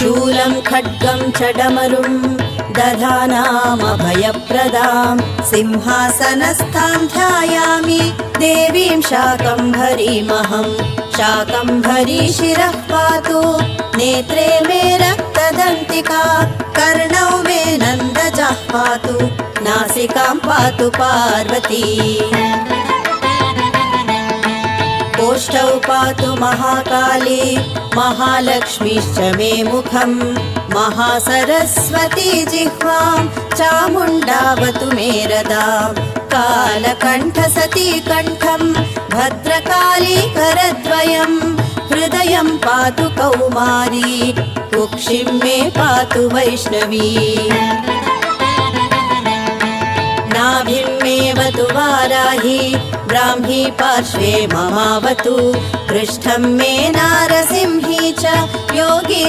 शूलं खड्गं च डमरुं दधानामभयप्रदां सिंहासनस्थां ध्यायामि देवीं शाकम्भरीमहं। शाकम्भरी शिरः पातु नेत्रे मे रक्तदन्तिका कर्णौ मे नन्दजः पातु नासिकां पातु पार्वती। ओष्ठौ पातु महाकाली महालक्ष्मीश्च मे मुखं महासरस्वती जिह्वां चामुण्डावतु मे रदां। कालकण्ठसती कण्ठं भद्रकाली करद्वयं हृदयं पातु कौमारी कुक्षिं मे पातु वैष्णवी। नाभिं मेऽवतु वाराही ब्राह्मी पार्श्वे ममावतु पृष्ठं मे नारसिंही च योगी